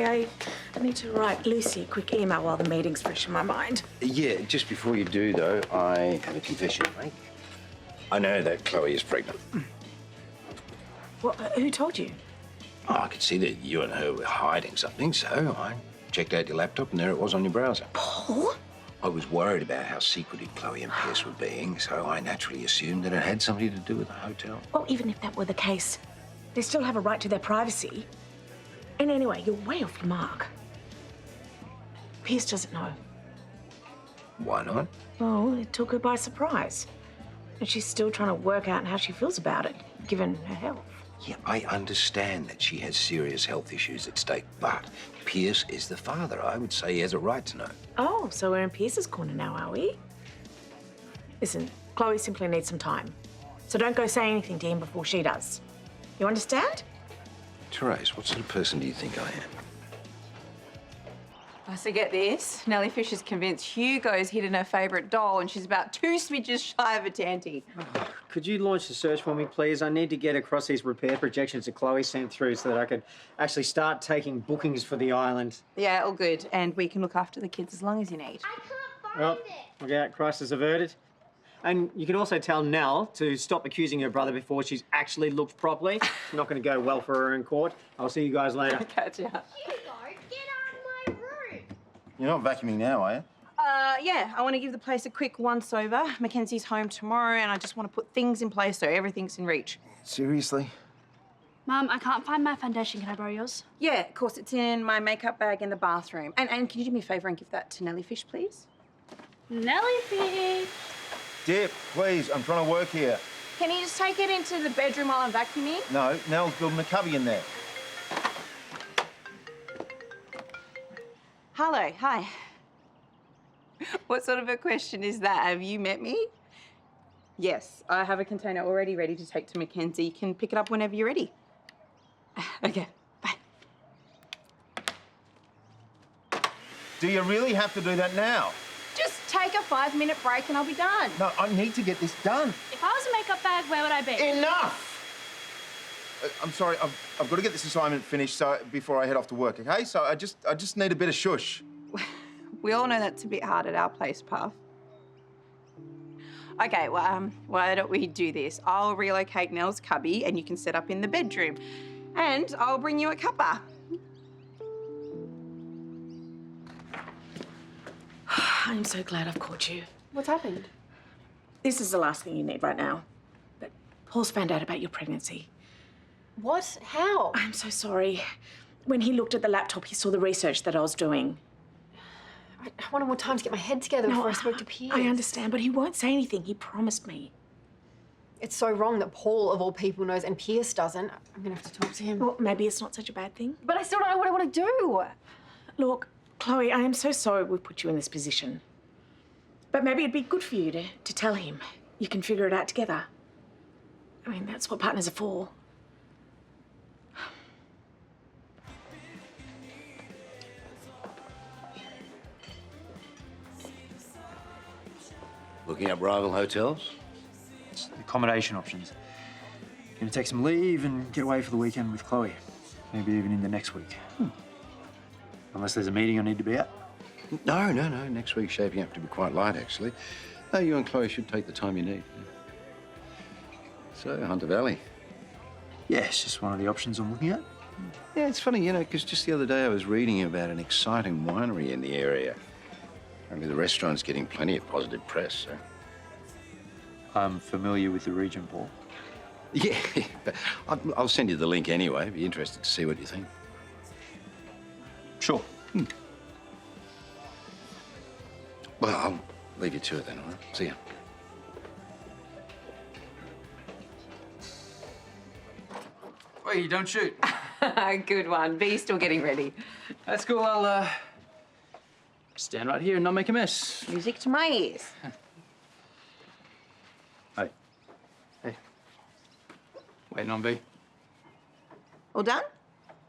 I need to write Lucy a quick email while the meeting's fresh in my mind. Yeah, just before you do, though, I have a confession to make. I know that Chloe is pregnant. What? Who told you? Oh, I could see that you and her were hiding something, so I checked out your laptop and there it was on your browser. Paul? I was worried about how secretive Chloe and Pierce were being, so I naturally assumed that it had something to do with the hotel. Well, even if that were the case, they still have a right to their privacy. And anyway, you're way off your mark. Pierce doesn't know. Why not? Well, it took her by surprise. And she's still trying to work out how she feels about it, given her health. Yeah, I understand that she has serious health issues at stake, but Pierce is the father. I would say he has a right to know. Oh, so we're in Pierce's corner now, are we? Listen, Chloe simply needs some time. So don't go say anything to him before she does. You understand? Terese, what sort of person do you think I am? So get this, Nellie Fisher's convinced Hugo's hidden her favourite doll and she's about 2 smidges shy of a tanty. Oh, could you launch the search for me, please? I need to get across these repair projections that Chloe sent through so that I could actually start taking bookings for the island. Yeah, all good. And we can look after the kids as long as you need. I can't find it. Look out, crisis averted. And you can also tell Nell to stop accusing her brother before she's actually looked properly. It's not going to go well for her in court. I'll see you guys later. Catch ya. Hugo, get out of my room. You're not vacuuming now, are you? Yeah, I want to give the place a quick once-over. Mackenzie's home tomorrow and I just want to put things in place so everything's in reach. Seriously? Mum, I can't find my foundation. Can I borrow yours? Yeah, of course, it's in my makeup bag in the bathroom. And can you do me a favour and give that to Nellie Fish, please? Nellie Fish. Dip, please, I'm trying to work here. Can you just take it into the bedroom while I'm vacuuming? No, Nell's building a cubby in there. Hello, hi. What sort of a question is that? Have you met me? Yes, I have a container already ready to take to Mackenzie. You can pick it up whenever you're ready. Okay, bye. Do you really have to do that now? Just take a 5-minute break and I'll be done. No, I need to get this done. If I was a makeup bag, where would I be? Enough! I'm sorry, I've got to get this assignment finished before I head off to work, okay? So I just need a bit of shush. We all know that's a bit hard at our place, Puff. Okay, well, why don't we do this? I'll relocate Nell's cubby and you can set up in the bedroom. And I'll bring you a cuppa. I'm so glad I've caught you. What's happened? This is the last thing you need right now. But Paul's found out about your pregnancy. What? How? I'm so sorry. When he looked at the laptop, he saw the research that I was doing. I wanted more time to get my head together before I spoke to Pierce. I understand, but he won't say anything. He promised me. It's so wrong that Paul, of all people, knows and Pierce doesn't. I'm going to have to talk to him. Well, maybe it's not such a bad thing. But I still don't know what I want to do. Look, Chloe, I am so sorry we've put you in this position. But maybe it'd be good for you to tell him. You can figure it out together. I mean, that's what partners are for. Looking up rival hotels? It's the accommodation options. Gonna take some leave and get away for the weekend with Chloe. Maybe even in the next week. Unless there's a meeting I need to be at. No. Next week's shaping up to be quite light, actually. No, you and Chloe should take the time you need. So, Hunter Valley. Yeah, it's just one of the options I'm looking at. Yeah, it's funny, you know, because just the other day I was reading about an exciting winery in the area. Apparently the restaurant's getting plenty of positive press, so... I'm familiar with the region, Paul. Yeah, but I'll send you the link anyway. Be interested to see what you think. Sure. Well, I'll leave you to it then, all right? See ya. Wait, don't shoot. Good one. B's still getting ready. That's cool. I'll stand right here and not make a mess. Music to my ears. Hey. Hey. Waiting on B. All done?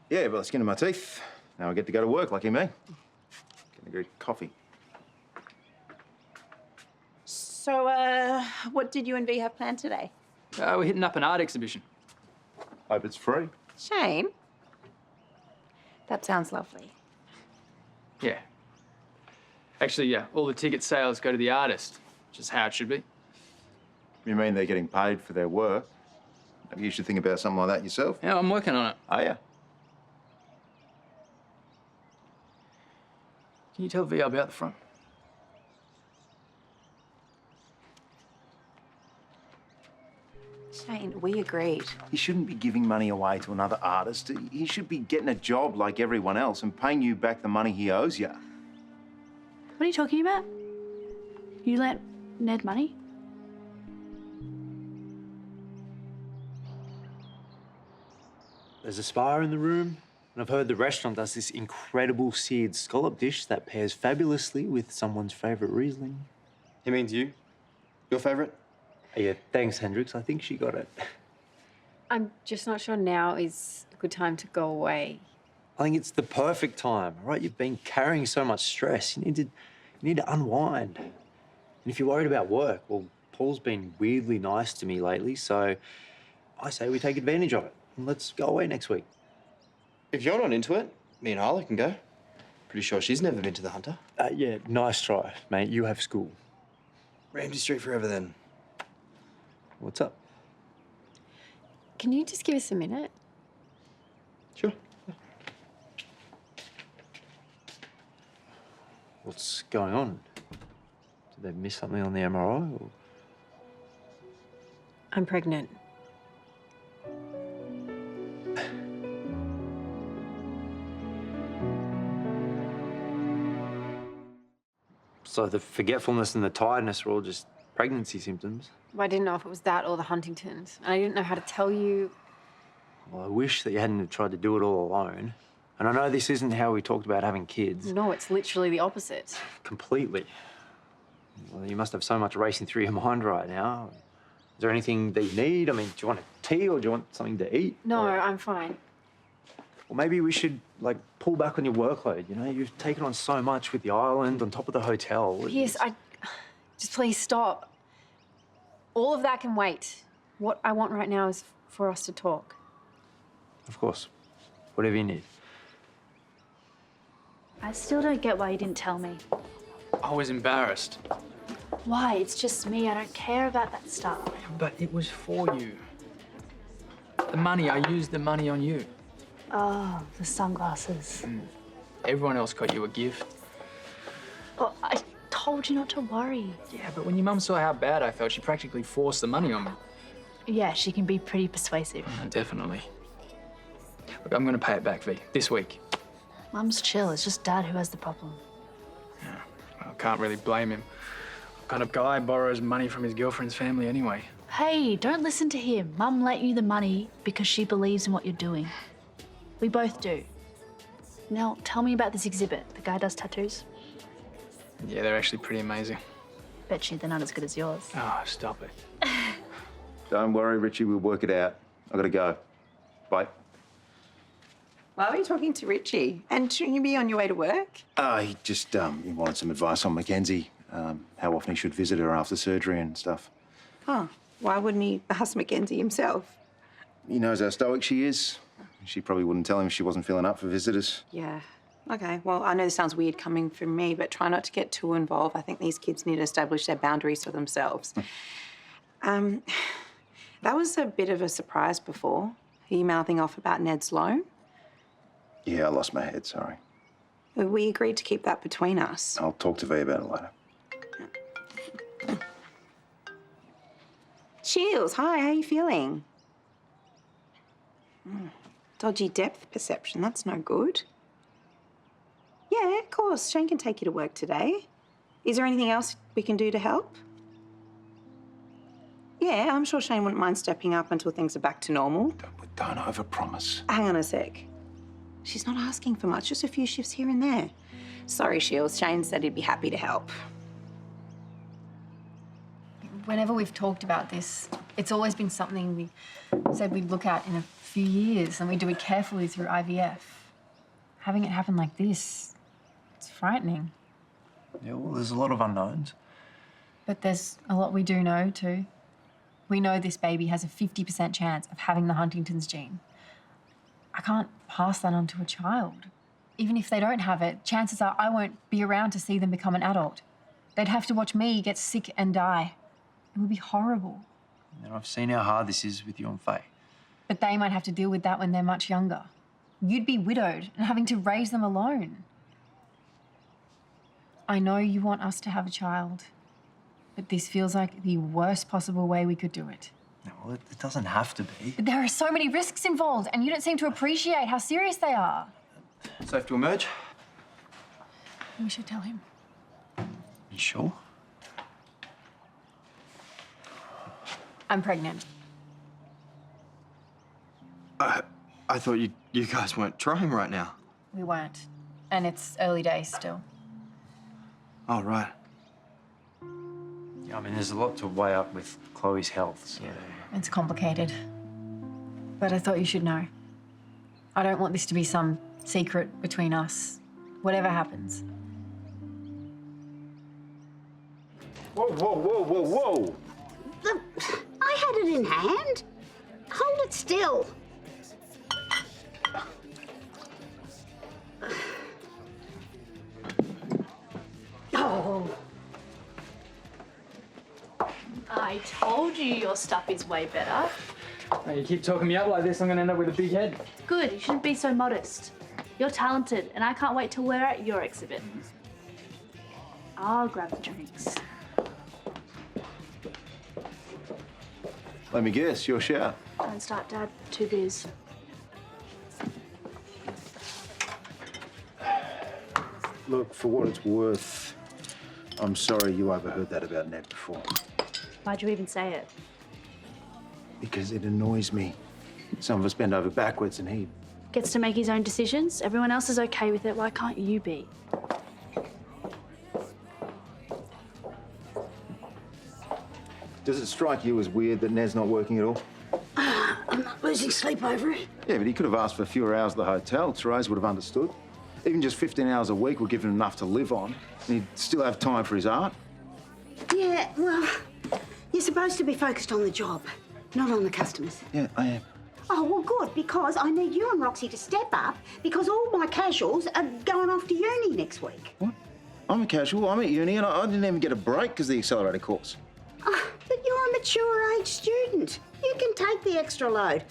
Yeah, well, skin of my teeth. Now I get to go to work, lucky me. Getting a good coffee. So, what did you and V have planned today? We're hitting up an art exhibition. Hope it's free. Shane, That sounds lovely. Yeah. Actually, yeah, all the ticket sales go to the artist, which is how it should be. You mean they're getting paid for their work? Maybe you should think about something like that yourself. Yeah, I'm working on it. Oh, yeah? Can you tell V I'll be out the front? Shane, we agreed. He shouldn't be giving money away to another artist. He should be getting a job like everyone else and paying you back the money he owes you. What are you talking about? You lent Ned money? There's a spa in the room, and I've heard the restaurant does this incredible seared scallop dish that pairs fabulously with someone's favourite Riesling. He means you? Your favourite? Yeah, thanks, Hendrix. I think she got it. I'm just not sure now is a good time to go away. I think it's the perfect time, all right? You've been carrying so much stress. You need to unwind. And if you're worried about work, well, Paul's been weirdly nice to me lately, so I say we take advantage of it. And let's go away next week. If you're not into it, me and Harley can go. Pretty sure she's never been to the Hunter. Yeah, nice try, mate. You have school. Ramsay Street forever then. What's up? Can you just give us a minute? Sure. What's going on? Did they miss something on the MRI? Or... I'm pregnant. So the forgetfulness and the tiredness are all just pregnancy symptoms? I didn't know if it was that or the Huntingtons. And I didn't know how to tell you. Well, I wish that you hadn't have tried to do it all alone. And I know this isn't how we talked about having kids. No, it's literally the opposite. Completely. Well, you must have so much racing through your mind right now. Is there anything that you need? I mean, do you want a tea or do you want something to eat? No, or... I'm fine. Well, maybe we should, like, pull back on your workload, you know? You've taken on so much with the island on top of the hotel. Yes, just please stop. All of that can wait. What I want right now is for us to talk. Of course. Whatever you need. I still don't get why you didn't tell me. I was embarrassed. Why? It's just me. I don't care about that stuff. But it was for you. The money, I used the money on you. Oh, the sunglasses. Everyone else got you a gift. Oh, I told you not to worry. Yeah, but when your mum saw how bad I felt, she practically forced the money on me. Yeah, she can be pretty persuasive. Definitely. Look, I'm going to pay it back, V, this week. Mum's chill. It's just Dad who has the problem. Yeah, well, I can't really blame him. What kind of guy borrows money from his girlfriend's family anyway? Hey, don't listen to him. Mum lent you the money because she believes in what you're doing. We both do. Now, tell me about this exhibit. The guy does tattoos? Yeah, they're actually pretty amazing. Bet you they're not as good as yours. Oh, stop it. Don't worry, Richie, we'll work it out. I've got to go. Bye. Why were you talking to Richie? And shouldn't you be on your way to work? He just he wanted some advice on Mackenzie, how often he should visit her after surgery and stuff. Huh. Why wouldn't he ask Mackenzie himself? He knows how stoic she is. She probably wouldn't tell him if she wasn't feeling up for visitors. Yeah. Okay, well, I know this sounds weird coming from me, but try not to get too involved. I think these kids need to establish their boundaries for themselves. That was a bit of a surprise before. Are you mouthing off about Ned's loan? Yeah, I lost my head, sorry. We agreed to keep that between us. I'll talk to V about it later. Shields, hi, how are you feeling? Dodgy depth perception, that's no good. Yeah, of course, Shane can take you to work today. Is there anything else we can do to help? Yeah, I'm sure Shane wouldn't mind stepping up until things are back to normal. Don't overpromise. Hang on a sec. She's not asking for much, just a few shifts here and there. Sorry, Shields, Shane said he'd be happy to help. Whenever we've talked about this, it's always been something we said we'd look at in a few years, and we do it carefully through IVF. Having it happen like this, it's frightening. Yeah, well, there's a lot of unknowns. But there's a lot we do know, too. We know this baby has a 50% chance of having the Huntington's gene. I can't pass that on to a child. even if they don't have it, chances are I won't be around to see them become an adult. They'd have to watch me get sick and die. It would be horrible. And I've seen how hard this is with you and Faye. But they might have to deal with that when they're much younger. You'd be widowed and having to raise them alone. I know you want us to have a child, but this feels like the worst possible way we could do it. No, well, it doesn't have to be. But there are so many risks involved, and you don't seem to appreciate how serious they are. Safe to emerge? We should tell him. You sure? I'm pregnant. I thought you guys weren't trying right now. We weren't. And it's early days still. Oh, right. Yeah, I mean, there's a lot to weigh up with Chloe's health, so... It's complicated. But I thought you should know. I don't want this to be some secret between us, whatever happens. Whoa, whoa, whoa, whoa, whoa! I had it in hand. Hold it still. Oh. I told you your stuff is way better. Now, you keep talking me up like this, I'm gonna end up with a big head. Good, you shouldn't be so modest. You're talented, and I can't wait till we're at your exhibit. I'll grab the drinks. Let me guess, your shower. Don't start, Dad. 2 beers. Look, for what it's worth, I'm sorry you overheard that about Ned before. Why'd you even say it? Because it annoys me. Some of us bend over backwards and he... Gets to make his own decisions. Everyone else is okay with it. Why can't you be? Does it strike you as weird that Ned's not working at all? I'm not losing sleep over it. Yeah, but he could have asked for fewer hours at the hotel. Terese would have understood. Even just 15 hours a week would give him enough to live on. And he'd still have time for his art. Yeah, well, you're supposed to be focused on the job, not on the customers. Yeah, I am. Oh, well, good, because I need you and Roxy to step up because all my casuals are going off to uni next week. What? I'm a casual. I'm at uni and I didn't even get a break because of the accelerated course. But you're a mature age student. You can take the extra load.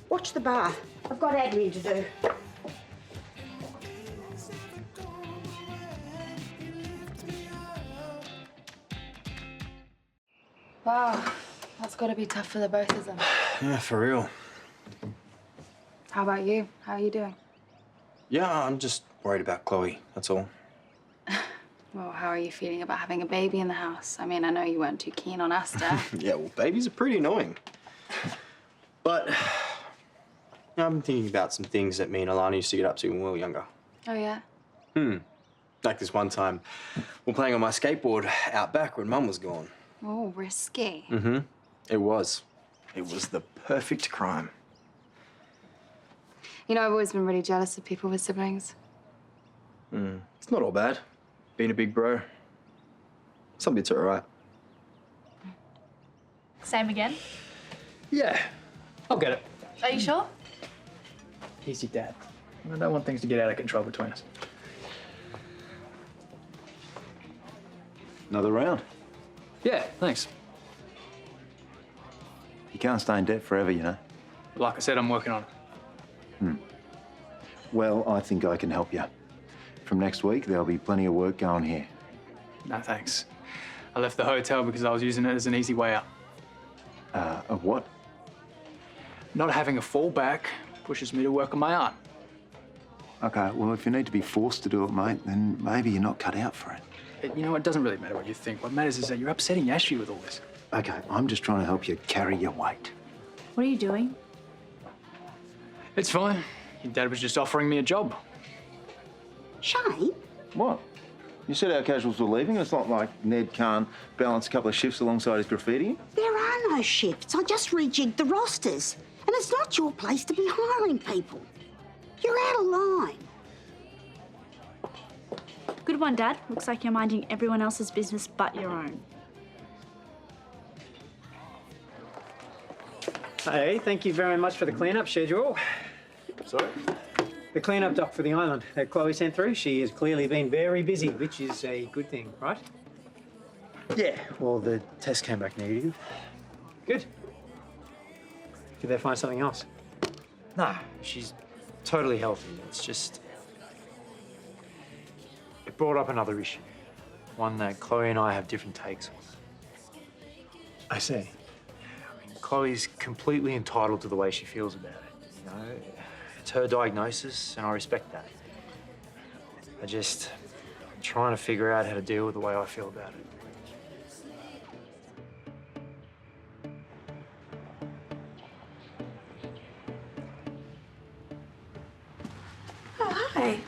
Watch the bar. I've got admin to do. Wow, that's got to be tough for the both of them. Yeah, for real. How about you? How are you doing? Yeah, I'm just worried about Chloe, that's all. Well, how are you feeling about having a baby in the house? I mean, I know you weren't too keen on Asta. Yeah, well, babies are pretty annoying. But I've been thinking about some things that me and Alana used to get up to when we were younger. Oh, yeah? Like this one time, we're playing on my skateboard out back when Mum was gone. Oh, risky. Mm-hmm. It was. It was the perfect crime. You know, I've always been really jealous of people with siblings. It's not all bad. Being a big bro. Some bits are all right. Same again? Yeah, I'll get it. Are you sure? He's your dad. I don't want things to get out of control between us. Another round. Yeah, thanks. You can't stay in debt forever, you know. Like I said, I'm working on it. Well, I think I can help you. From next week, there'll be plenty of work going here. No, thanks. I left the hotel because I was using it as an easy way out. Of what? Not having a fallback pushes me to work on my art. Okay, well, if you need to be forced to do it, mate, then maybe you're not cut out for it. You know, it doesn't really matter what you think. What matters is that you're upsetting Yashvi with all this. Okay, I'm just trying to help you carry your weight. What are you doing? It's fine. Your dad was just offering me a job. Shane? What? You said our casuals were leaving. It's not like Ned can't balance a couple of shifts alongside his graffiti. There are no shifts. I just rejigged the rosters. And it's not your place to be hiring people. You're out of line. Good one, Dad. Looks like you're minding everyone else's business but your own. Hey, thank you very much for the clean-up schedule. Sorry? The clean-up doc for the island that Chloe sent through, she has clearly been very busy, which is a good thing, right? Yeah, well, the test came back negative. Good. Did they find something else? No, she's totally healthy. It's just... It brought up another issue. One that Chloe and I have different takes on. I see. I mean, Chloe's completely entitled to the way she feels about it. You know, it's her diagnosis, and I respect that. I'm trying to figure out how to deal with the way I feel about it. Oh, hi.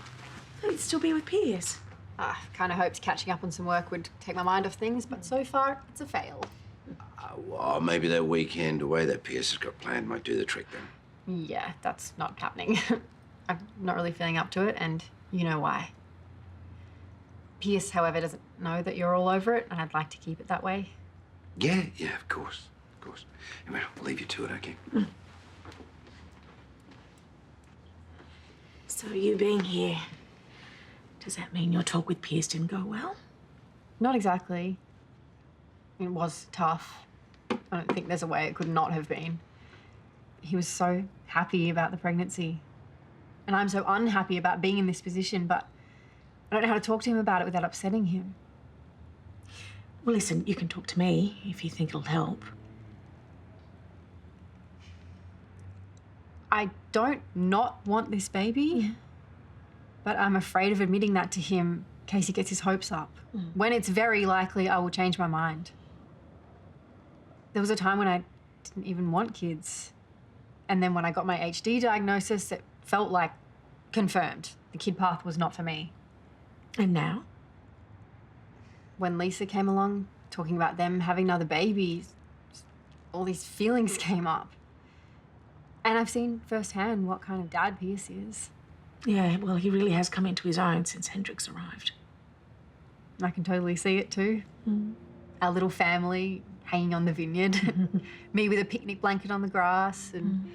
You'd still be with Piers. I kind of hoped catching up on some work would take my mind off things, but so far, it's a fail. Well, maybe that weekend away that Pierce has got planned might do the trick then. Yeah, that's not happening. I'm not really feeling up to it, and you know why. Pierce, however, doesn't know that you're all over it, and I'd like to keep it that way. Yeah, of course. Anyway, I'll leave you to it, okay? So you being here, does that mean your talk with Piers didn't go well? Not exactly. It was tough. I don't think there's a way it could not have been. He was so happy about the pregnancy. And I'm so unhappy about being in this position, but I don't know how to talk to him about it without upsetting him. Well, listen, you can talk to me if you think it'll help. I don't not want this baby, but I'm afraid of admitting that to him in case he gets his hopes up. When it's very likely I will change my mind. There was a time when I didn't even want kids. And then when I got my HD diagnosis, it felt like confirmed. The kid path was not for me. And now? When Lisa came along, talking about them having another baby, all these feelings came up. And I've seen firsthand what kind of dad Pierce is. Yeah, well, he really has come into his own since Hendrix arrived. I can totally see it too. Our little family hanging on the vineyard. Me with a picnic blanket on the grass and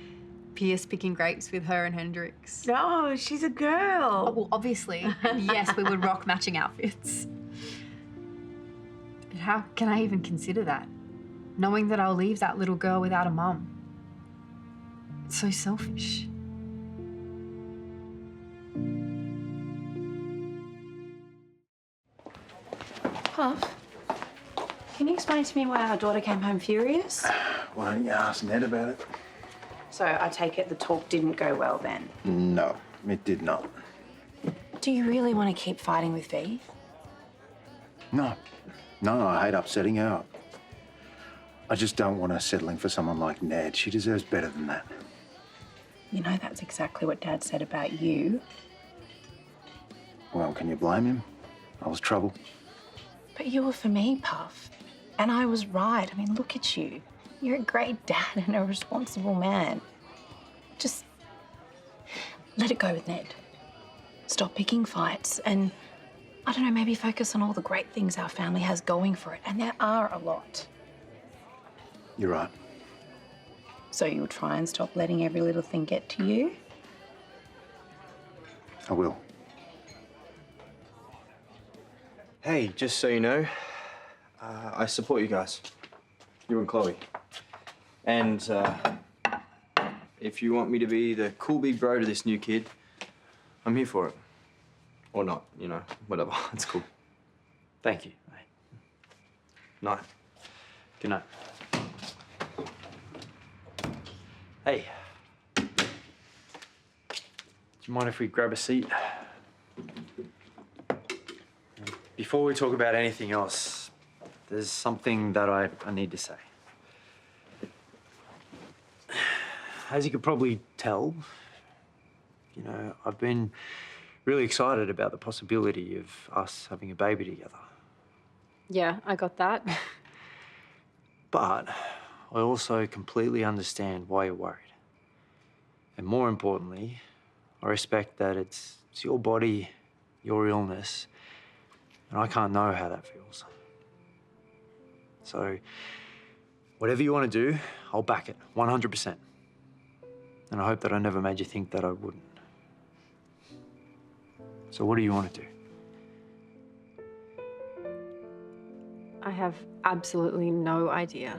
Pierce picking grapes with her and Hendrix. Oh, she's a girl. Oh, well, obviously, yes, we would rock matching outfits. But how can I even consider that? Knowing that I'll leave that little girl without a mum. It's so selfish. Puff, can you explain to me why our daughter came home furious? Why don't you ask Ned about it? So I take it the talk didn't go well then? No, it did not. Do you really want to keep fighting with V? No, I hate upsetting her. I just don't want her settling for someone like Ned. She deserves better than that. You know, that's exactly what Dad said about you. Well, can you blame him? I was trouble. But you were for me, Puff. And I was right. I mean, look at you. You're a great dad and a responsible man. Just let it go with Ned. Stop picking fights and, I don't know, maybe focus on all the great things our family has going for it. And there are a lot. You're right. So you'll try and stop letting every little thing get to you? I will. Hey, just so you know, I support you guys. You and Chloe. And if you want me to be the cool big bro to this new kid, I'm here for it. Or not, you know, whatever. It's cool. Thank you, mate. Night. Good night. Hey. Do you mind if we grab a seat? Before we talk about anything else, there's something that I need to say. As you could probably tell, you know, I've been really excited about the possibility of us having a baby together. Yeah, I got that. But I also completely understand why you're worried. And more importantly, I respect that it's your body, your illness, and I can't know how that feels. So, whatever you want to do, I'll back it, 100%. And I hope that I never made you think that I wouldn't. So what do you want to do? I have absolutely no idea.